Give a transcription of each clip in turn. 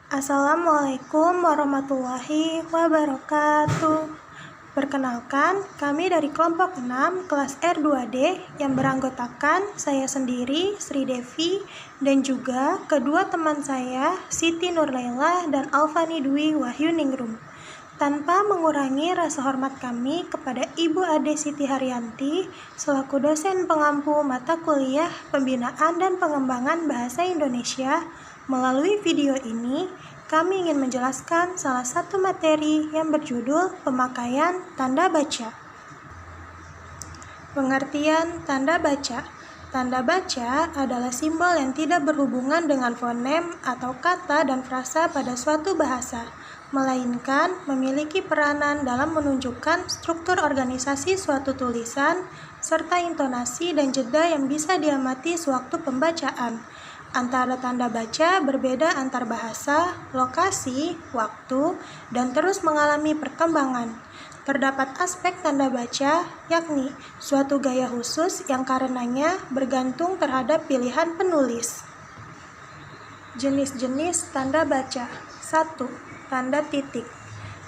Assalamualaikum warahmatullahi wabarakatuh. Perkenalkan, kami dari kelompok 6 kelas R2D yang beranggotakan saya sendiri, Sri Devi, dan juga kedua teman saya, Siti Nurlaila dan Alfani Dwi Wahyuningrum. Tanpa mengurangi rasa hormat kami kepada Ibu Ade Siti Haryanti selaku dosen pengampu mata kuliah Pembinaan dan Pengembangan Bahasa Indonesia, melalui video ini, kami ingin menjelaskan salah satu materi yang berjudul pemakaian tanda baca. Pengertian tanda baca. Tanda baca adalah simbol yang tidak berhubungan dengan fonem atau kata dan frasa pada suatu bahasa, melainkan memiliki peranan dalam menunjukkan struktur organisasi suatu tulisan, serta intonasi dan jeda yang bisa diamati sewaktu pembacaan. Antara tanda baca berbeda antar bahasa, lokasi, waktu, dan terus mengalami perkembangan. Terdapat aspek tanda baca, yakni suatu gaya khusus yang karenanya bergantung terhadap pilihan penulis. Jenis-jenis tanda baca. 1. Tanda titik.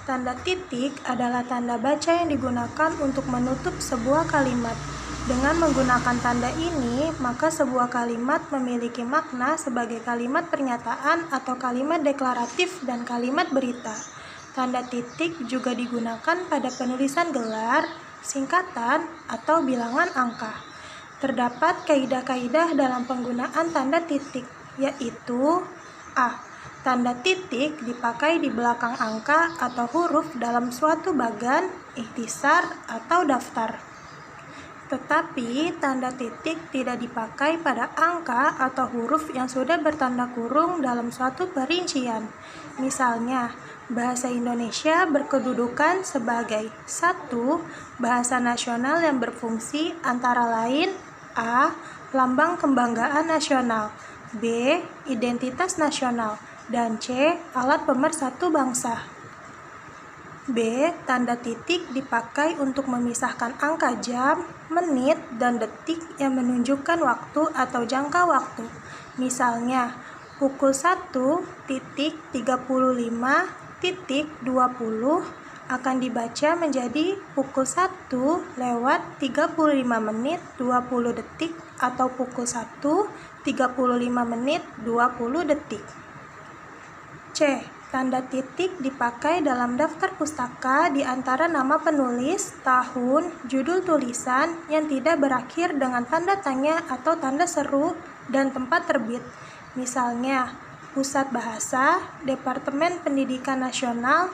Tanda titik adalah tanda baca yang digunakan untuk menutup sebuah kalimat. Dengan menggunakan tanda ini, maka sebuah kalimat memiliki makna sebagai kalimat pernyataan atau kalimat deklaratif dan kalimat berita. Tanda titik juga digunakan pada penulisan gelar, singkatan, atau bilangan angka. Terdapat kaidah-kaidah dalam penggunaan tanda titik, yaitu A. Tanda titik dipakai di belakang angka atau huruf dalam suatu bagan, ikhtisar, atau daftar. Tetapi tanda titik tidak dipakai pada angka atau huruf yang sudah bertanda kurung dalam suatu perincian. Misalnya, bahasa Indonesia berkedudukan sebagai 1. Bahasa nasional yang berfungsi antara lain A. Lambang kebanggaan nasional, B. Identitas nasional, dan C. Alat pemersatu bangsa. B. Tanda titik dipakai untuk memisahkan angka jam, menit, dan detik yang menunjukkan waktu atau jangka waktu. Misalnya, pukul 1.35.20 akan dibaca menjadi pukul 1:35:20 atau pukul 1:35:20. C. Tanda titik dipakai dalam daftar pustaka di antara nama penulis, tahun, judul tulisan yang tidak berakhir dengan tanda tanya atau tanda seru, dan tempat terbit. Misalnya, Pusat Bahasa, Departemen Pendidikan Nasional,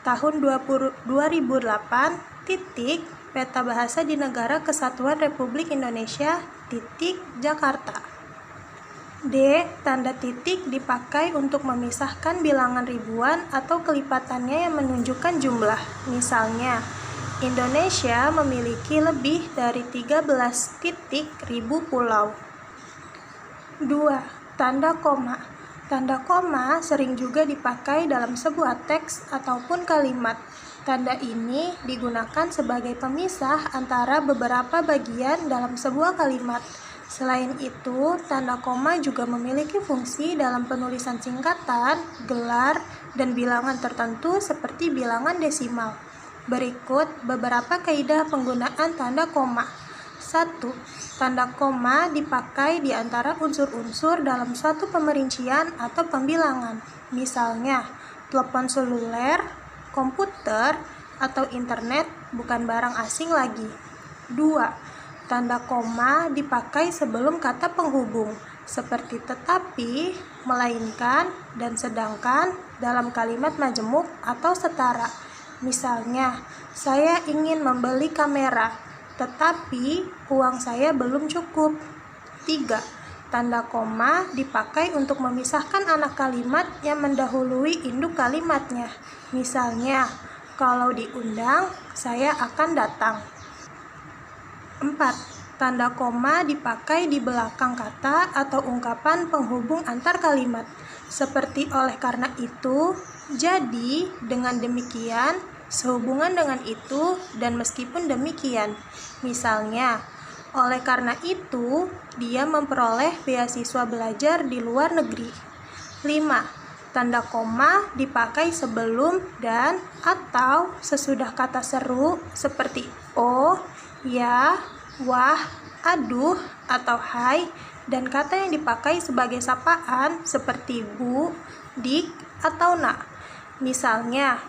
tahun 2008, Peta Bahasa di Negara Kesatuan Republik Indonesia, Jakarta. D. Tanda titik dipakai untuk memisahkan bilangan ribuan atau kelipatannya yang menunjukkan jumlah. Misalnya, Indonesia memiliki lebih dari 13.000 pulau. 2. Tanda koma. Tanda koma sering juga dipakai dalam sebuah teks ataupun kalimat. Tanda ini digunakan sebagai pemisah antara beberapa bagian dalam sebuah kalimat. Selain itu, tanda koma juga memiliki fungsi dalam penulisan singkatan, gelar, dan bilangan tertentu seperti bilangan desimal. Berikut beberapa kaidah penggunaan tanda koma. 1. Tanda koma dipakai di antara unsur-unsur dalam suatu pemerincian atau pembilangan. Misalnya, telepon seluler, komputer, atau internet bukan barang asing lagi. 2. Tanda koma dipakai sebelum kata penghubung, seperti tetapi, melainkan, dan sedangkan dalam kalimat majemuk atau setara. Misalnya, saya ingin membeli kamera, tetapi uang saya belum cukup. 3. Tanda koma dipakai untuk memisahkan anak kalimat yang mendahului induk kalimatnya. Misalnya, kalau diundang, saya akan datang. 4. Tanda koma dipakai di belakang kata atau ungkapan penghubung antar kalimat, seperti oleh karena itu, jadi, dengan demikian, sehubungan dengan itu, dan meskipun demikian. Misalnya, oleh karena itu, dia memperoleh beasiswa belajar di luar negeri. 5. Tanda koma dipakai sebelum dan atau sesudah kata seru seperti oh, ya, wah, aduh, atau hai, dan kata yang dipakai sebagai sapaan seperti bu, dik, atau nak. Misalnya,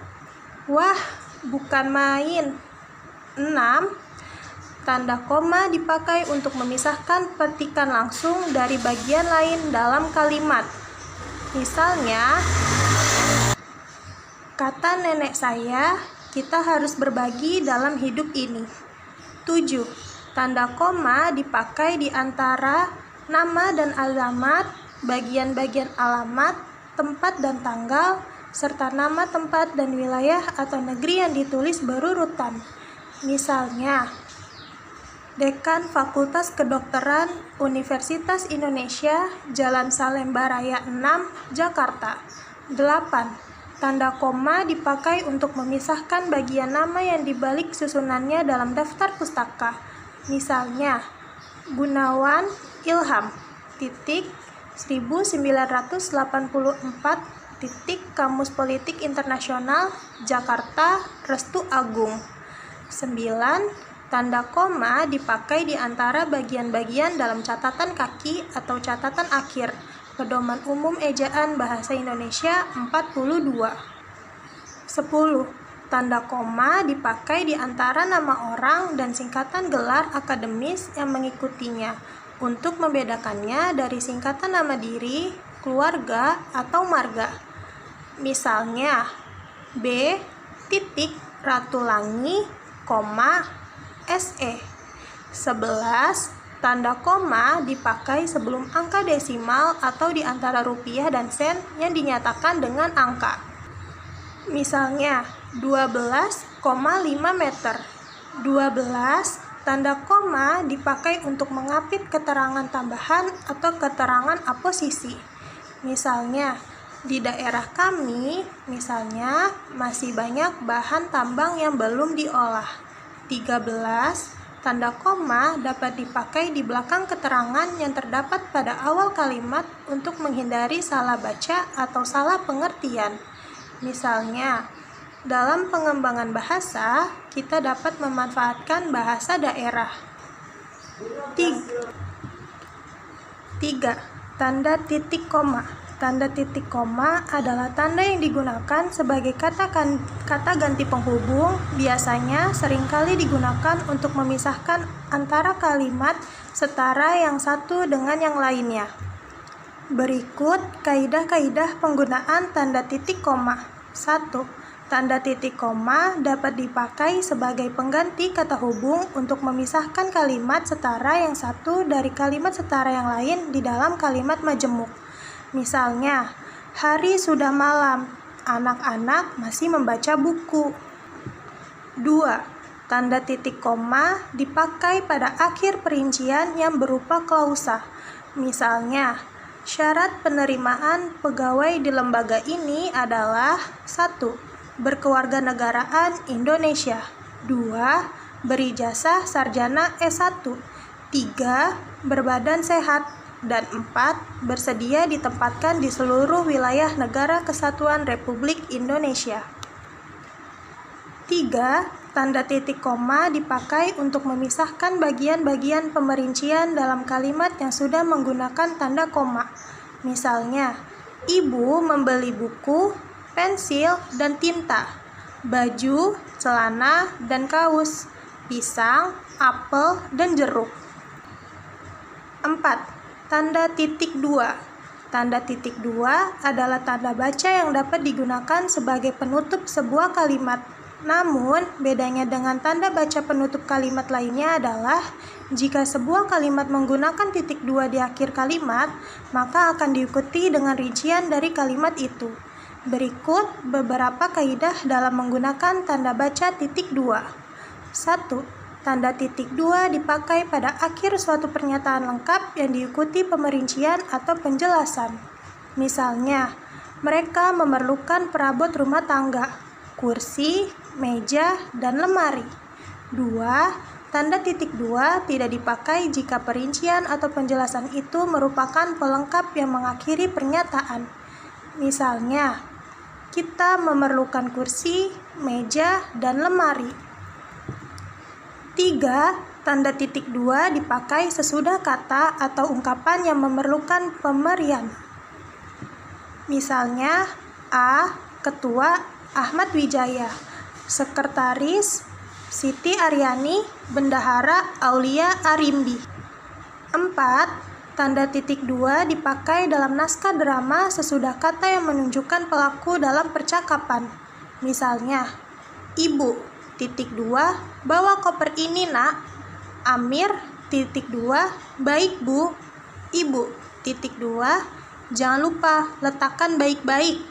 wah, bukan main. 6. Tanda koma dipakai untuk memisahkan petikan langsung dari bagian lain dalam kalimat. Misalnya, kata nenek saya, kita harus berbagi dalam hidup ini. 7. Tanda koma dipakai di antara nama dan alamat, bagian-bagian alamat, tempat dan tanggal, serta nama tempat dan wilayah atau negeri yang ditulis berurutan. Misalnya, Dekan Fakultas Kedokteran Universitas Indonesia, Jalan Salemba Raya 6, Jakarta. 8. Tanda koma dipakai untuk memisahkan bagian nama yang dibalik susunannya dalam daftar pustaka. Misalnya, Gunawan Ilham, titik, 1984, titik, Kamus Politik Internasional, Jakarta, Restu Agung. 9. Tanda koma dipakai di antara bagian-bagian dalam catatan kaki atau catatan akhir, Pedoman Umum Ejaan Bahasa Indonesia 42. 10. Tanda koma dipakai di antara nama orang dan singkatan gelar akademis yang mengikutinya, untuk membedakannya dari singkatan nama diri, keluarga, atau marga. Misalnya, B. Ratulangi, SE. 11. Tanda koma dipakai sebelum angka desimal atau di antara rupiah dan sen yang dinyatakan dengan angka. Misalnya, 12,5 meter. 12. Tanda koma dipakai untuk mengapit keterangan tambahan atau keterangan aposisi. Misalnya, di daerah kami, misalnya, masih banyak bahan tambang yang belum diolah. 13. Tanda koma dapat dipakai di belakang keterangan yang terdapat pada awal kalimat untuk menghindari salah baca atau salah pengertian. Misalnya, dalam pengembangan bahasa, kita dapat memanfaatkan bahasa daerah. 3. Tanda titik koma. Tanda titik koma adalah tanda yang digunakan sebagai kata ganti penghubung, biasanya seringkali digunakan untuk memisahkan antara kalimat setara yang satu dengan yang lainnya. Berikut kaidah-kaidah penggunaan tanda titik koma. 1. Tanda titik koma dapat dipakai sebagai pengganti kata hubung untuk memisahkan kalimat setara yang satu dari kalimat setara yang lain di dalam kalimat majemuk. Misalnya, hari sudah malam, anak-anak masih membaca buku. 2. Tanda titik koma dipakai pada akhir perincian yang berupa klausa. Misalnya, syarat penerimaan pegawai di lembaga ini adalah 1. Berkewarganegaraan Indonesia. 2. Berijazah sarjana S1. 3. Berbadan sehat. Dan 4. Bersedia ditempatkan di seluruh wilayah Negara Kesatuan Republik Indonesia. 3. Tanda titik koma dipakai untuk memisahkan bagian-bagian pemerincian dalam kalimat yang sudah menggunakan tanda koma. Misalnya, ibu membeli buku, pensil, dan tinta, baju, celana, dan kaos, pisang, apel, dan jeruk. 4. Tanda titik 2. Tanda titik 2 adalah tanda baca yang dapat digunakan sebagai penutup sebuah kalimat. Namun, bedanya dengan tanda baca penutup kalimat lainnya adalah jika sebuah kalimat menggunakan titik 2 di akhir kalimat, maka akan diikuti dengan rincian dari kalimat itu. Berikut beberapa kaidah dalam menggunakan tanda baca titik 2. 1. Tanda titik 2 dipakai pada akhir suatu pernyataan lengkap yang diikuti pemerincian atau penjelasan. Misalnya, mereka memerlukan perabot rumah tangga, kursi, meja, dan lemari. 2. Tanda titik 2 tidak dipakai jika perincian atau penjelasan itu merupakan pelengkap yang mengakhiri pernyataan. Misalnya, kita memerlukan kursi, meja, dan lemari. 3. Tanda titik 2 dipakai sesudah kata atau ungkapan yang memerlukan pemberian. Misalnya, A. Ketua Ahmad Wijaya, Sekretaris Siti Aryani, Bendahara Aulia Arimbi. 4. Tanda titik 2 dipakai dalam naskah drama sesudah kata yang menunjukkan pelaku dalam percakapan. Misalnya, Ibu, titik 2, bawa koper ini nak. Amir, titik 2, baik bu. Ibu, titik 2, jangan lupa letakkan baik-baik.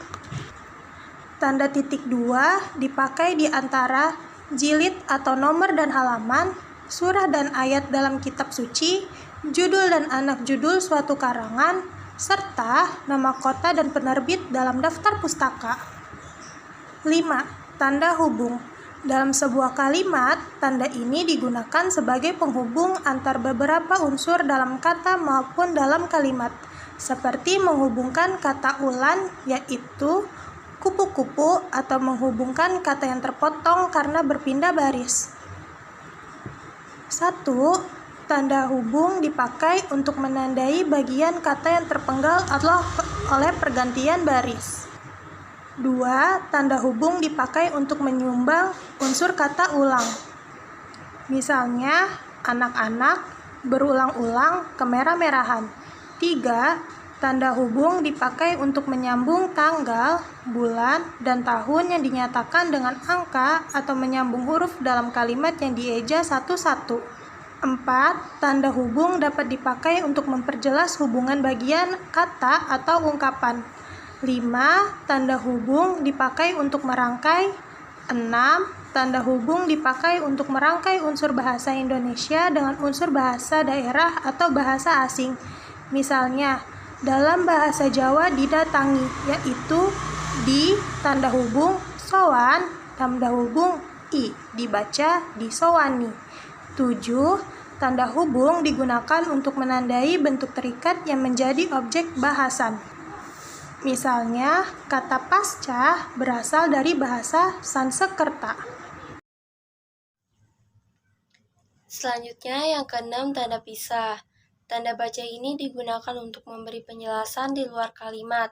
Tanda titik 2 dipakai di antara jilid atau nomor dan halaman, surah dan ayat dalam kitab suci, judul dan anak judul suatu karangan, serta nama kota dan penerbit dalam daftar pustaka. 5. Tanda hubung. Dalam sebuah kalimat, tanda ini digunakan sebagai penghubung antar beberapa unsur dalam kata maupun dalam kalimat, seperti menghubungkan kata ulan, yaitu kupu-kupu, atau menghubungkan kata yang terpotong karena berpindah baris. 1. Tanda hubung dipakai untuk menandai bagian kata yang terpenggal oleh pergantian baris. 2. Tanda hubung dipakai untuk menyumbang unsur kata ulang. Misalnya, anak-anak, berulang-ulang, kemerah-merahan. 3. Tanda hubung dipakai untuk menyambung tanggal, bulan, dan tahun yang dinyatakan dengan angka atau menyambung huruf dalam kalimat yang dieja satu-satu. 4. Tanda hubung dapat dipakai untuk memperjelas hubungan bagian kata atau ungkapan. 5. Tanda hubung dipakai untuk merangkai. 6. Tanda hubung dipakai untuk merangkai unsur bahasa Indonesia dengan unsur bahasa daerah atau bahasa asing. Misalnya, dalam bahasa Jawa didatangi, yaitu di tanda hubung sowan, tanda hubung i, dibaca disowani. 7. Tanda hubung digunakan untuk menandai bentuk terikat yang menjadi objek bahasan. Misalnya, kata pasca berasal dari bahasa Sanskerta. Selanjutnya yang keenam, tanda pisah. Tanda baca ini digunakan untuk memberi penjelasan di luar kalimat.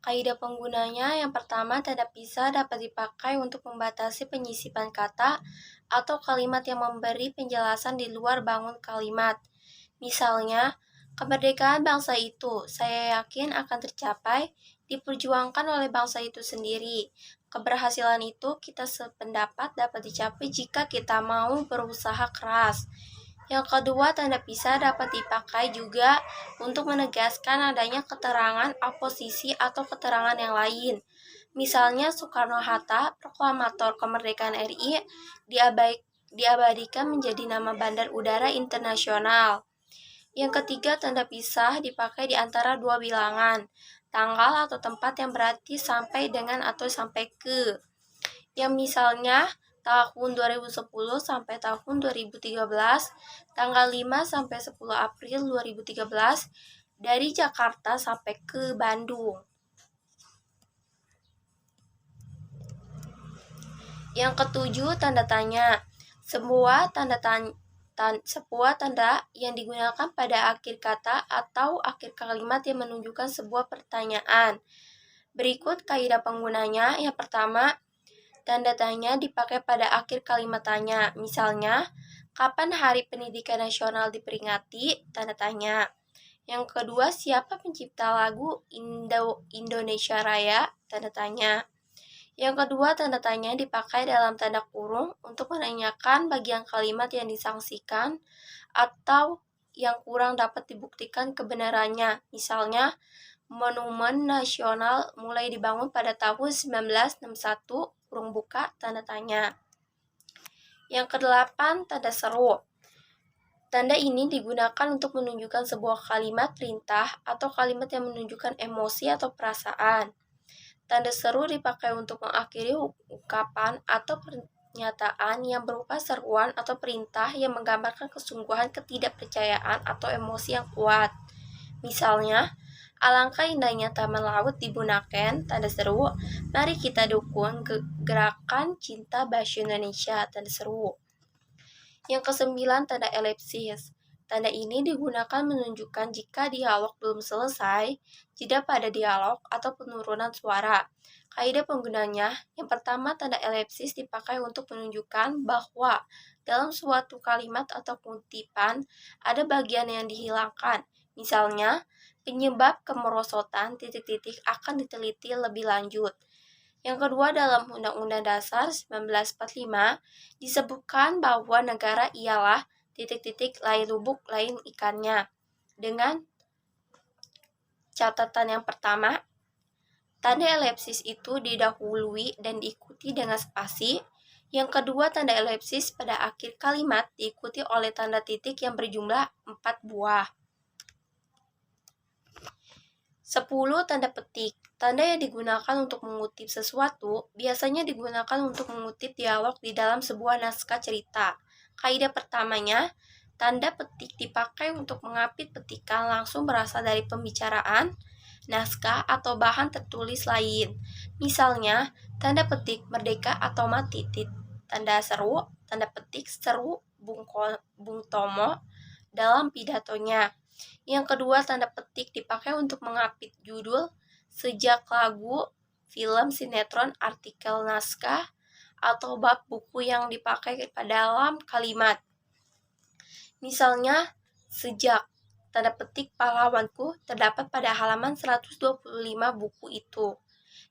Kaidah penggunanya yang pertama, tanda pisah dapat dipakai untuk membatasi penyisipan kata atau kalimat yang memberi penjelasan di luar bangun kalimat. Misalnya, kemerdekaan bangsa itu, saya yakin akan tercapai, diperjuangkan oleh bangsa itu sendiri. Keberhasilan itu kita sependapat dapat dicapai jika kita mau berusaha keras. Yang kedua, tanda pisah dapat dipakai juga untuk menegaskan adanya keterangan oposisi atau keterangan yang lain. Misalnya, Soekarno-Hatta, proklamator kemerdekaan RI, diabadikan menjadi nama bandar udara internasional. Yang ketiga, tanda pisah dipakai di antara dua bilangan, tanggal atau tempat yang berarti sampai dengan atau sampai ke. Yang misalnya, tahun 2010 sampai tahun 2013, tanggal 5 sampai 10 April 2013, dari Jakarta sampai ke Bandung. Yang ketujuh, tanda tanya. Sebuah tanda yang digunakan pada akhir kata atau akhir kalimat yang menunjukkan sebuah pertanyaan. Berikut kaidah penggunanya. Yang pertama, tanda tanya dipakai pada akhir kalimat tanya. Misalnya, kapan Hari Pendidikan Nasional diperingati? Tanda tanya. Yang kedua, siapa pencipta lagu Indonesia Raya? Tanda tanya. Yang kedua, tanda tanya dipakai dalam tanda kurung untuk menanyakan bagian kalimat yang disangsikan atau yang kurang dapat dibuktikan kebenarannya. Misalnya, Monumen Nasional mulai dibangun pada tahun 1961, kurung buka, tanda tanya. Yang kedelapan, tanda seru. Tanda ini digunakan untuk menunjukkan sebuah kalimat perintah atau kalimat yang menunjukkan emosi atau perasaan. Tanda seru dipakai untuk mengakhiri ungkapan atau pernyataan yang berupa seruan atau perintah yang menggambarkan kesungguhan ketidakpercayaan atau emosi yang kuat. Misalnya, Alangkah indahnya taman laut di Bunaken, tanda seru. Mari kita dukung gerakan cinta bahasa Indonesia, tanda seru. Yang kesembilan, tanda elipsis. Tanda ini digunakan menunjukkan jika dialog belum selesai, jeda pada dialog, atau penurunan suara. Kaidah penggunanya, yang pertama, tanda elipsis dipakai untuk menunjukkan bahwa dalam suatu kalimat atau kutipan ada bagian yang dihilangkan. Misalnya, penyebab kemerosotan titik-titik akan diteliti lebih lanjut. Yang kedua, dalam Undang-Undang Dasar 1945 disebutkan bahwa negara ialah titik-titik lain lubuk lain ikannya. Dengan catatan yang pertama, tanda elipsis itu didahului dan diikuti dengan spasi. Yang kedua, tanda elipsis pada akhir kalimat diikuti oleh tanda titik yang berjumlah 4 buah. 10. Tanda petik. Tanda yang digunakan untuk mengutip sesuatu biasanya digunakan untuk mengutip dialog di dalam sebuah naskah cerita. Kaidah pertamanya, tanda petik dipakai untuk mengapit petikan langsung berasal dari pembicaraan, naskah, atau bahan tertulis lain. Misalnya, tanda petik merdeka atau mati. Tanda seru, tanda petik seru Bung Tomo dalam pidatonya. Yang kedua, tanda petik dipakai untuk mengapit judul, sejak lagu, film, sinetron, artikel naskah, atau bab buku yang dipakai pada dalam kalimat. Misalnya, sejak, tanda petik pahlawanku terdapat pada halaman 125 buku itu.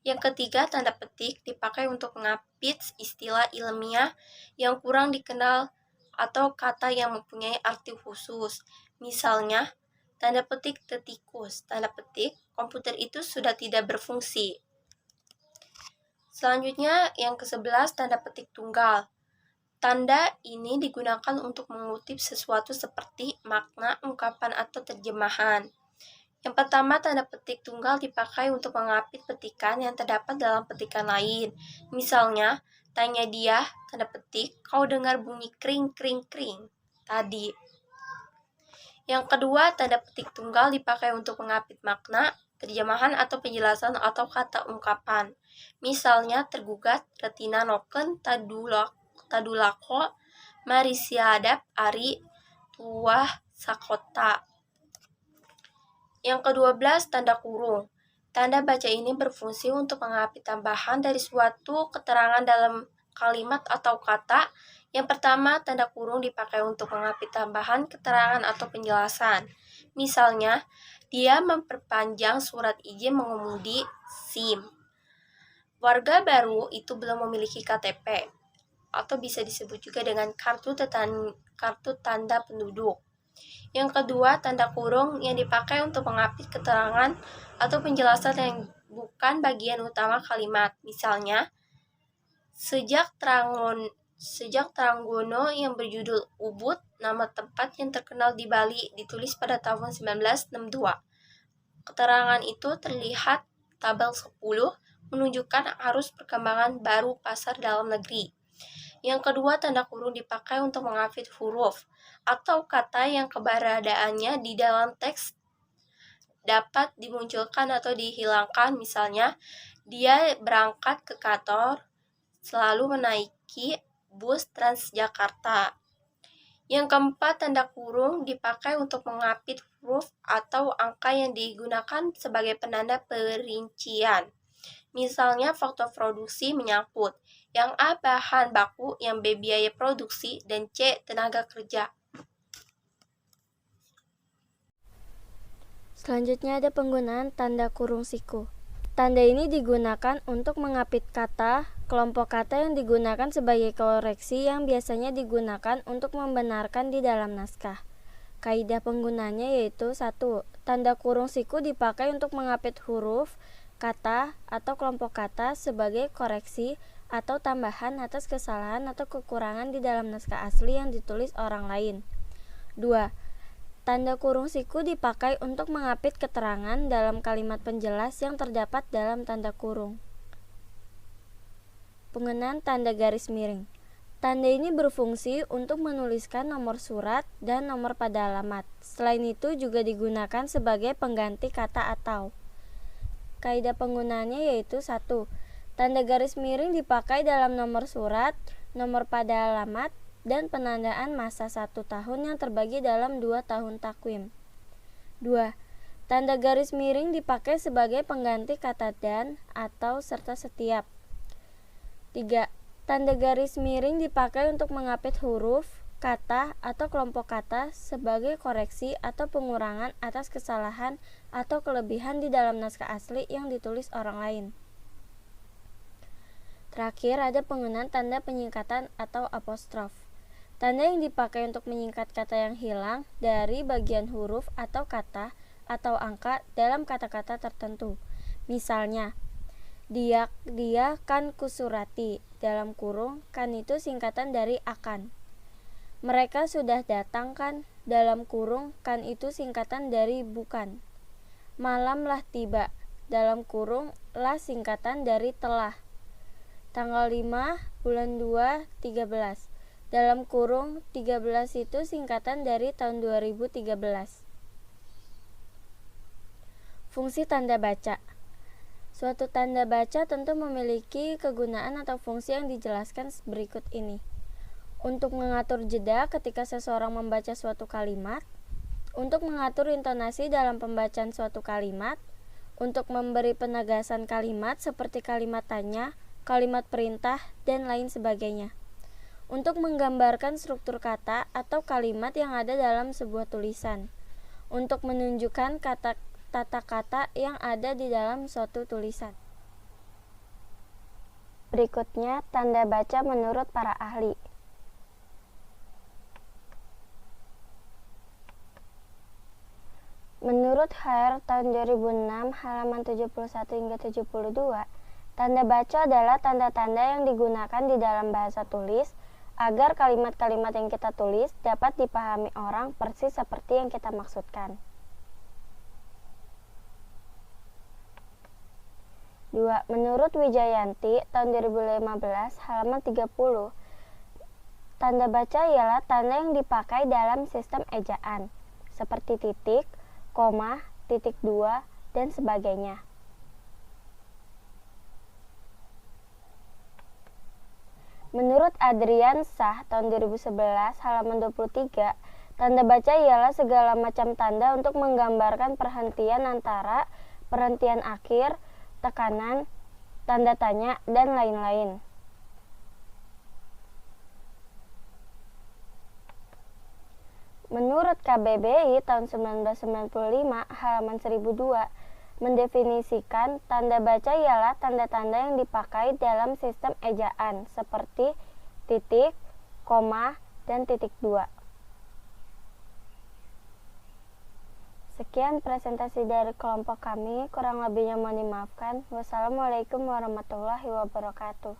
Yang ketiga, tanda petik dipakai untuk mengapit istilah ilmiah yang kurang dikenal atau kata yang mempunyai arti khusus. Misalnya, tanda petik tetikus, tanda petik komputer itu sudah tidak berfungsi. Selanjutnya, yang ke-11, tanda petik tunggal. Tanda ini digunakan untuk mengutip sesuatu seperti makna, ungkapan, atau terjemahan. Yang pertama, tanda petik tunggal dipakai untuk mengapit petikan yang terdapat dalam petikan lain. Misalnya, tanya dia, tanda petik, kau dengar bunyi kring kring kring tadi. Yang kedua, tanda petik tunggal dipakai untuk mengapit makna, terjemahan, atau penjelasan atau kata ungkapan. Misalnya, tergugat, retina noken, tadulako, marisiadap, ari, tuah, sakota. Yang ke-12, tanda kurung. Tanda baca ini berfungsi untuk mengapit tambahan dari suatu keterangan dalam kalimat atau kata. Yang pertama, tanda kurung dipakai untuk mengapit tambahan keterangan atau penjelasan. Misalnya, dia memperpanjang surat izin mengemudi SIM. Warga baru itu belum memiliki KTP, atau bisa disebut juga dengan kartu tanda penduduk. Yang kedua, tanda kurung yang dipakai untuk mengapit keterangan atau penjelasan yang bukan bagian utama kalimat. Misalnya, sejak Tranggono yang berjudul Ubud, nama tempat yang terkenal di Bali, ditulis pada tahun 1962. Keterangan itu terlihat tabel 10, menunjukkan arus perkembangan baru pasar dalam negeri. Yang kedua, tanda kurung dipakai untuk mengapit huruf atau kata yang keberadaannya di dalam teks dapat dimunculkan atau dihilangkan. Misalnya, dia berangkat ke kantor selalu menaiki bus Transjakarta. Yang keempat, tanda kurung dipakai untuk mengapit huruf atau angka yang digunakan sebagai penanda perincian. Misalnya, faktor produksi menyangkut yang A bahan baku, yang B biaya produksi, dan C tenaga kerja. Selanjutnya ada penggunaan tanda kurung siku. Tanda ini digunakan untuk mengapit kata, kelompok kata yang digunakan sebagai koreksi yang biasanya digunakan untuk membenarkan di dalam naskah. Kaidah penggunanya yaitu 1. Tanda kurung siku dipakai untuk mengapit huruf, kata, atau kelompok kata sebagai koreksi atau tambahan atas kesalahan atau kekurangan di dalam naskah asli yang ditulis orang lain. 2. Tanda kurung siku dipakai untuk mengapit keterangan dalam kalimat penjelas yang terdapat dalam tanda kurung. Penggunaan tanda garis miring. Tanda ini berfungsi untuk menuliskan nomor surat dan nomor pada alamat. Selain itu juga digunakan sebagai pengganti kata atau. Kaidah penggunaannya yaitu 1. Tanda garis miring dipakai dalam nomor surat, nomor pada alamat, dan penandaan masa 1 tahun yang terbagi dalam 2 tahun takwim. 2. Tanda garis miring dipakai sebagai pengganti kata dan, atau, serta setiap. 3. Tanda garis miring dipakai untuk mengapit huruf, kata, atau kelompok kata sebagai koreksi atau pengurangan atas kesalahan atau kelebihan di dalam naskah asli yang ditulis orang lain. Terakhir, ada penggunaan tanda penyingkatan atau apostrof. Tanda yang dipakai untuk menyingkat kata yang hilang dari bagian huruf atau kata atau angka dalam kata-kata tertentu. Misalnya, dia kan kusurati, dalam kurung, kan itu singkatan dari akan. Mereka sudah datang kan, dalam kurung, kan itu singkatan dari bukan. Malamlah tiba, dalam kurung, lah singkatan dari telah. Tanggal 5, bulan 2, 13. Dalam kurung, 13 itu singkatan dari tahun 2013. Fungsi tanda baca. Suatu tanda baca tentu memiliki kegunaan atau fungsi yang dijelaskan berikut ini. Untuk mengatur jeda ketika seseorang membaca suatu kalimat, untuk mengatur intonasi dalam pembacaan suatu kalimat, untuk memberi penegasan kalimat seperti kalimat tanya, kalimat perintah, dan lain sebagainya. Untuk menggambarkan struktur kata atau kalimat yang ada dalam sebuah tulisan. Untuk menunjukkan tata kata yang ada di dalam suatu tulisan. Berikutnya, tanda baca menurut para ahli. Menurut Hare tahun 2006 halaman 71 hingga 72, tanda baca adalah tanda-tanda yang digunakan di dalam bahasa tulis agar kalimat-kalimat yang kita tulis dapat dipahami orang persis seperti yang kita maksudkan. 2. Menurut Wijayanti tahun 2015 halaman 30, tanda baca ialah tanda yang dipakai dalam sistem ejaan seperti titik, koma, titik 2, dan sebagainya. Menurut Adrian Shah tahun 2011 halaman 23, tanda baca ialah segala macam tanda untuk menggambarkan perhentian antara, perhentian akhir, tekanan, tanda tanya, dan lain-lain. Menurut KBBI tahun 1995 halaman 1002 mendefinisikan tanda baca ialah tanda-tanda yang dipakai dalam sistem ejaan seperti titik, koma, dan titik 2. Sekian presentasi dari kelompok kami, kurang lebihnya mohon dimaafkan. Wassalamualaikum warahmatullahi wabarakatuh.